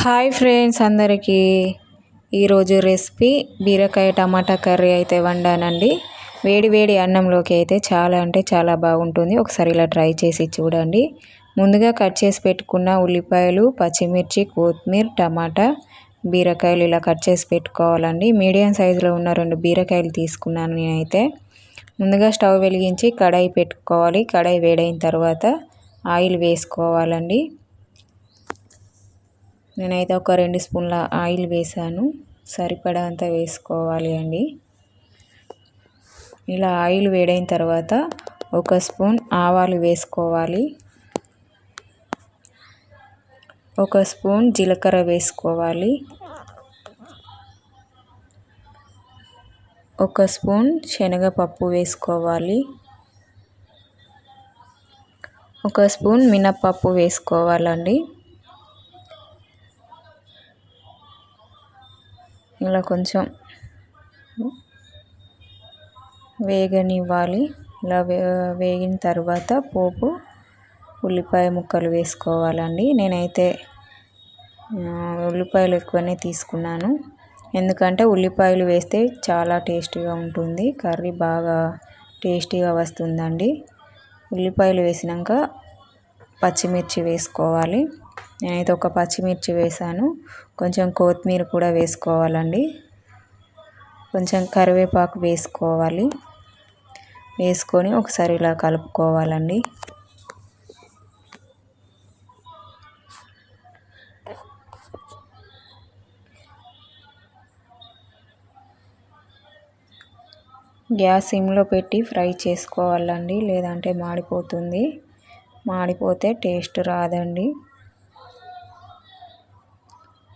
Hi friends అందరికీ ఈరోజు recipe బీరకాయ టమాటా కర్రీ అయితే వండానండి. వేడి వేడి అన్నంలోకి అయితే చాలా అంటే చాలా బాగుంటుంది. ఒకసారి ఇలా ట్రై చేసి చూడండి. ముందుగా కట్ చేసి పెట్టుకున్న ఉల్లిపాయలు, పచ్చిమిర్చి, కొత్తిమీర, టమాటా, బీరకాయలు ఇలా కట్ చేసి పెట్టుకోవాలండి. మీడియం సైజులో ఉన్న 2 బీరకాయలు తీసుకున్నాను నేనైతే. ముందుగా స్టవ్ వెలిగించి కడాయి పెట్టుకోవాలి. కడాయి వేడైన తర్వాత ఆయిల్ వేసుకోవాలండి. నేనైతే ఒక 2 స్పూన్ల ఆయిల్ వేసాను. సరిపడా అంత వేసుకోవాలి అండి. ఇలా ఆయిల్ వేడైన తర్వాత 1 స్పూన్ ఆవాలు వేసుకోవాలి. 1 స్పూన్ జీలకర్ర వేసుకోవాలి. 1 స్పూన్ శనగపప్పు వేసుకోవాలి. 1 స్పూన్ మినప్పప్పు వేసుకోవాలండి. ఇలా కొంచెం వేగనివ్వాలి. ఇలా వేగిన తర్వాత పోపు ఉల్లిపాయ ముక్కలు వేసుకోవాలండి. నేనైతే ఉల్లిపాయలు ఎక్కువనే తీసుకున్నాను. ఎందుకంటే ఉల్లిపాయలు వేస్తే చాలా టేస్టీగా ఉంటుంది. కర్రీ బాగా టేస్టీగా వస్తుందండి. ఉల్లిపాయలు వేసినాక పచ్చిమిర్చి వేసుకోవాలి. నేనైతే ఒక పచ్చిమిర్చి వేసాను. కొంచెం కొత్తిమీర కూడా వేసుకోవాలండి. కొంచెం కరివేపాకు వేసుకోవాలి. వేసుకొని ఒకసారి ఇలా కలుపుకోవాలండి. గ్యాస్ సిమ్లో పెట్టి ఫ్రై చేసుకోవాలండి, లేదంటే మాడిపోతుంది. మాడిపోతే టేస్ట్ రాదండి.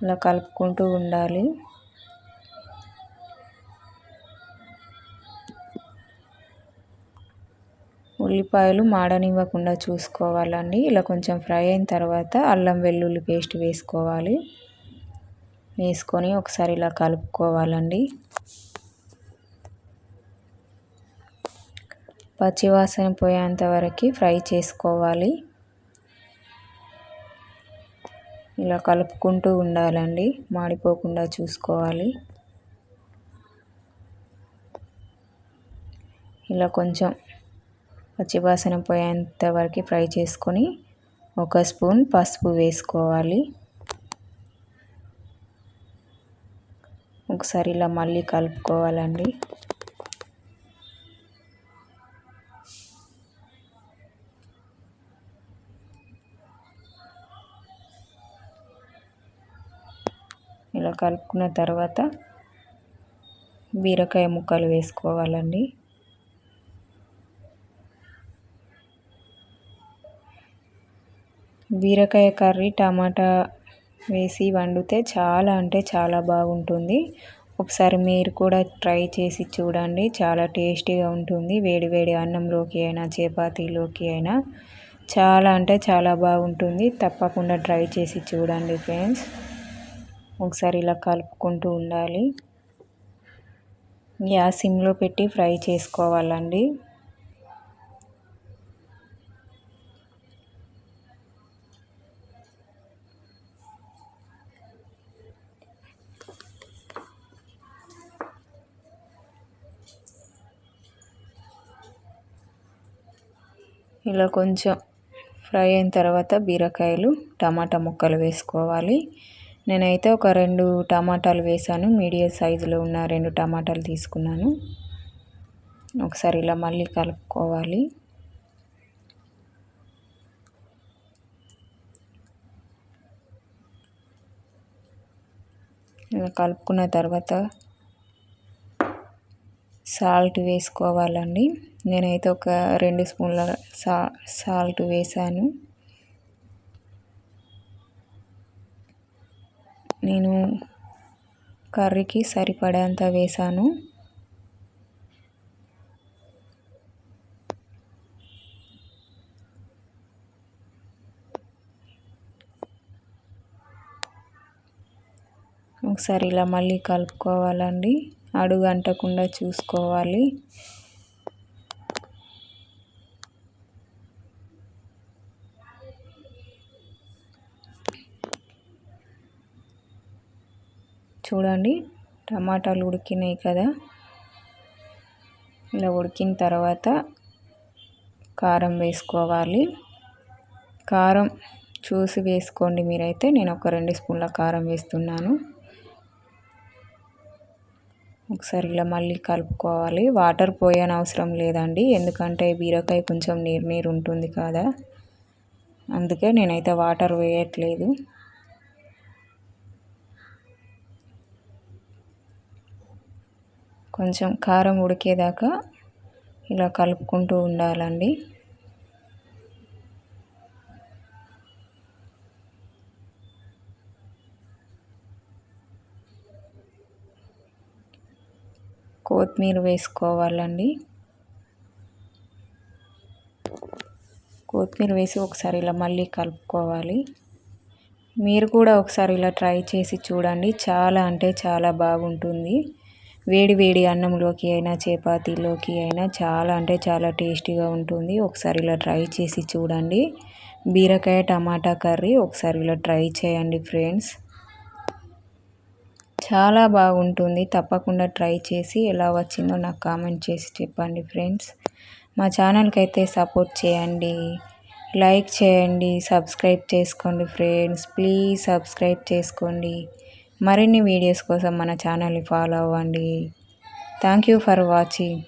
ఇలా కలుపుకుంటూ ఉండాలి. ఉల్లిపాయలు మాడనివ్వకుండా చూసుకోవాలండి. ఇలా కొంచెం ఫ్రై అయిన తర్వాత అల్లం వెల్లుల్లి పేస్ట్ వేసుకోవాలి. వేసుకొని ఒకసారి ఇలా కలుపుకోవాలండి. పచ్చివాసన పోయేంత వరకు ఫ్రై చేసుకోవాలి. ఇలా కలుపుకుంటూ ఉండాలండి, మాడిపోకుండా చూసుకోవాలి. ఇలా కొంచెం పచ్చివాసన పోయేంత వరకు ఫ్రై చేసుకొని 1 స్పూన్ పసుపు వేసుకోవాలి. ఒకసారి ఇలా మళ్ళీ కలుపుకోవాలండి. ఇలా కలుపుకున్న తర్వాత బీరకాయ ముక్కలు వేసుకోవాలండి. బీరకాయ కర్రీ టమాటా వేసి వండితే చాలా అంటే చాలా బాగుంటుంది. ఒకసారి మీరు కూడా ట్రై చేసి చూడండి. చాలా టేస్టీగా ఉంటుంది. వేడి వేడి అన్నంలోకి అయినా చపాతీలోకి అయినా చాలా అంటే చాలా బాగుంటుంది. తప్పకుండా ట్రై చేసి చూడండి ఫ్రెండ్స్. ఒకసారి ఇలా కలుపుకుంటూ ఉండాలి. గ్యాస్ సిమ్లో పెట్టి ఫ్రై చేసుకోవాలండి. ఇలా కొంచెం ఫ్రై అయిన తర్వాత బీరకాయలు టమాటా ముక్కలు వేసుకోవాలి. నేనైతే ఒక 2 టమాటాలు వేసాను. మీడియం సైజులో ఉన్న 2 టమాటాలు తీసుకున్నాను. ఒకసారి ఇలా మళ్ళీ కలుపుకోవాలి. ఇలా కలుపుకున్న తర్వాత సాల్ట్ వేసుకోవాలండి. నేనైతే ఒక 2 స్పూన్ల సాల్ట్ వేసాను. నేను కర్రీకి సరిపడేంత వేసాను. ఒకసారి ఇలా మళ్ళీ కలుపుకోవాలండి. అడుగు అంటకుండా చూసుకోవాలి. చూడండి టమాటాలు ఉడికినాయి కదా. ఇలా ఉడికిన తర్వాత కారం వేసుకోవాలి. కారం చూసి వేసుకోండి మీరైతే. నేను ఒక 2 స్పూన్ల కారం వేస్తున్నాను. ఒకసారి ఇలా మళ్ళీ కలుపుకోవాలి. వాటర్ పోయనవసరం లేదండి, ఎందుకంటే బీరకాయ కొంచెం నీరు నీరు ఉంటుంది కదా, అందుకే నేనైతే వాటర్ వేయట్లేదు. కొంచెం కారం ఉడికేదాకా ఇలా కలుపుకుంటూ ఉండాలండి. కొత్తిమీర వేసుకోవాలండి. కొత్తిమీర వేసి ఒకసారి ఇలా మళ్ళీ కలుపుకోవాలి. మీరు కూడా ఒకసారి ఇలా ట్రై చేసి చూడండి. చాలా అంటే చాలా బాగుంటుంది. వేడి వేడి అన్నంలోకి అయినా చపాతీలోకి అయినా చాలా అంటే చాలా టేస్టీగా ఉంటుంది. ఒకసారి ఇలా ట్రై చేసి చూడండి. బీరకాయ టమాటా కర్రీ ఒకసారి ఇలా ట్రై చేయండి ఫ్రెండ్స్. చాలా బాగుంటుంది. తప్పకుండా ట్రై చేసి ఎలా వచ్చిందో నాకు కామెంట్ చేసి చెప్పండి ఫ్రెండ్స్. మా ఛానల్కి అయితే సపోర్ట్ చేయండి, లైక్ చేయండి, సబ్స్క్రైబ్ చేసుకోండి ఫ్రెండ్స్. ప్లీజ్ సబ్స్క్రైబ్ చేసుకోండి. మరిన్ని వీడియోస్ కోసం మన ఛానల్ని ఫాలో అవ్వండి. Thank you for watching.